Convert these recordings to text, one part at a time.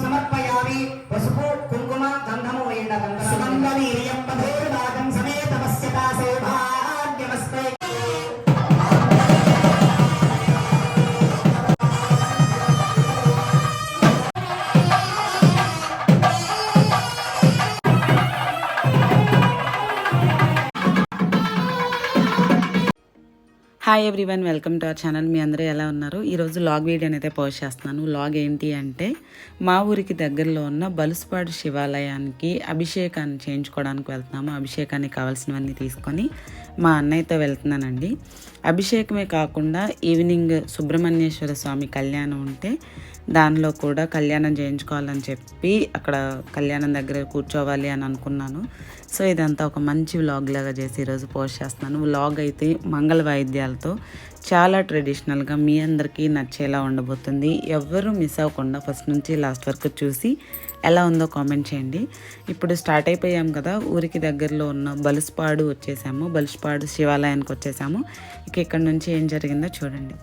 సమర్పయామి పసుపు కుంకుమ గంధము వేయండి సుగంధవీర్యం పధేర్వాగం సమేత పశ్యతా సౌభాగ్యమస్తే hi everyone, welcome to our channel. మీ అందరూ ఎలా ఉన్నారు? ఈరోజు లాగ్ వీడియోని అయితే పోస్ట్ చేస్తున్నాను. లాగ్ ఏంటి అంటే మా ఊరికి దగ్గరలో ఉన్న బలుసుపాడు శివాలయానికి అభిషేకాన్ని చేయించుకోవడానికి వెళ్తున్నాము. అభిషేకానికి కావాల్సినవన్నీ తీసుకొని మా అన్నయ్యతో వెళ్తున్నానండి. అభిషేకమే కాకుండా ఈవినింగ్ సుబ్రహ్మణ్యేశ్వర స్వామి కళ్యాణం ఉంటే దానిలో కూడా కళ్యాణం చేయించుకోవాలని చెప్పి అక్కడ కళ్యాణం దగ్గర కూర్చోవాలి అని అనుకున్నాను. సో ఇదంతా ఒక మంచి వ్లాగ్ లాగా చేసి ఈరోజు పోస్ట్ చేస్తున్నాను. వ్లాగ్ అయితే మంగళ వాయిద్యాలతో చాలా ట్రెడిషనల్గా మీ అందరికీ నచ్చేలా ఉండబోతుంది. ఎవ్వరూ మిస్ అవ్వకుండా ఫస్ట్ నుంచి లాస్ట్ వరకు చూసి ఎలా ఉందో కామెంట్ చేయండి. ఇప్పుడు స్టార్ట్ అయిపోయాం కదా, ఊరికి దగ్గరలో ఉన్న బలుసుపాడు వచ్చేసాము. బలుసుపాడు శివాలయానికి వచ్చేసాము. ఇక ఇక్కడ నుంచి ఏం జరిగిందో చూడండి.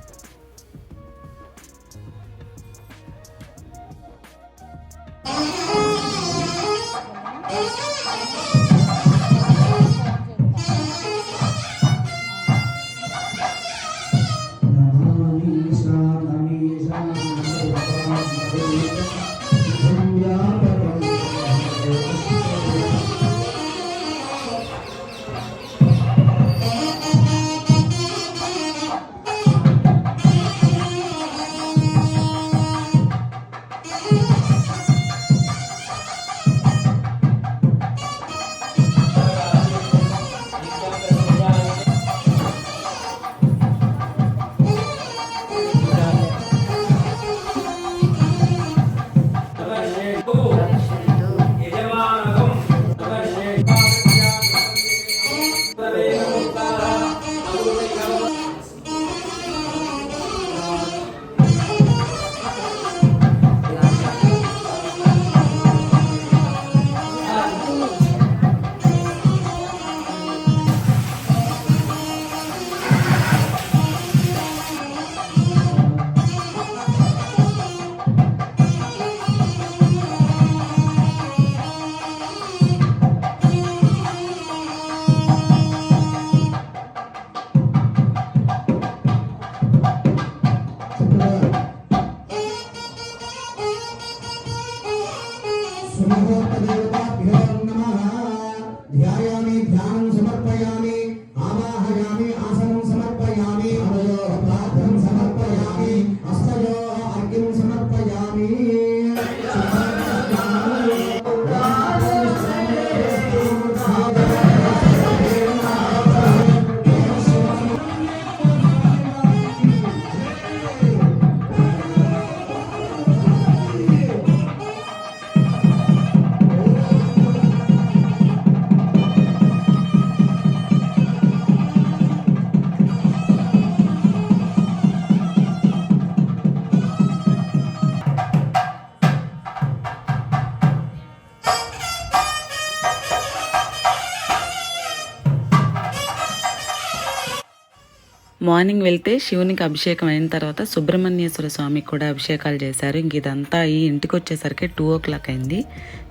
మార్నింగ్ వెళ్తే శివునికి అభిషేకం అయిన తర్వాత సుబ్రహ్మణ్యేశ్వర స్వామికి కూడా అభిషేకాలు చేశారు. ఇంక ఇదంతా ఈ ఇంటికి వచ్చేసరికి 2 o'clock అయింది.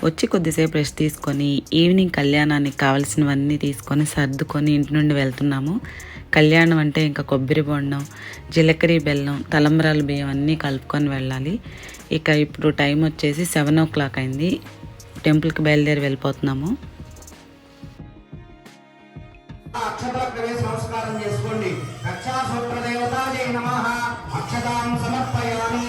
వచ్చి కొద్దిసేపు రెస్ట్ తీసుకొని ఈవినింగ్ కళ్యాణానికి కావాల్సినవన్నీ తీసుకొని సర్దుకొని ఇంటి నుండి వెళ్తున్నాము. కళ్యాణం అంటే ఇంకా కొబ్బరి బొండం, జీలకర్ర బెల్లం, తలంబ్రాల బియ్యం అన్నీ కలుపుకొని వెళ్ళాలి. ఇక ఇప్పుడు టైం వచ్చేసి 7 o'clock అయింది. టెంపుల్కి బయలుదేరి వెళ్ళిపోతున్నాము. అక్షతల ప్రవేశ నమస్కారం చేసుకోండి. రక్షాసూత్ర దేవతాయై నమః. అక్షతాం సమర్పయామి.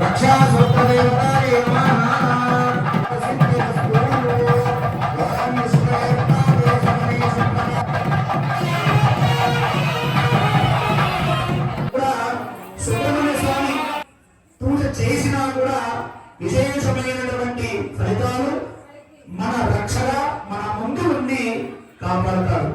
రక్షాసూత్ర దేవతాయై నమః. చేసినా కూడా విశేషమైనటువంటి ఫలితాలు మన రక్షగా మన ముందు ఉండి కాపాడతారు.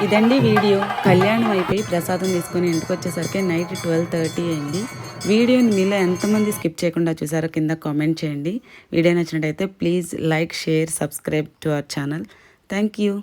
ఇదండి వీడియో. కళ్యాణం అయిపోయి ప్రసాదం తీసుకొని ఇంటికి వచ్చేసరికి నైట్ 12:30 అయింది. వీడియోని మీలో ఎంతమంది స్కిప్ చేయకుండా చూసారో కింద కామెంట్ చేయండి. వీడియో నచ్చినట్టయితే please like, share, subscribe to our channel. Thank you.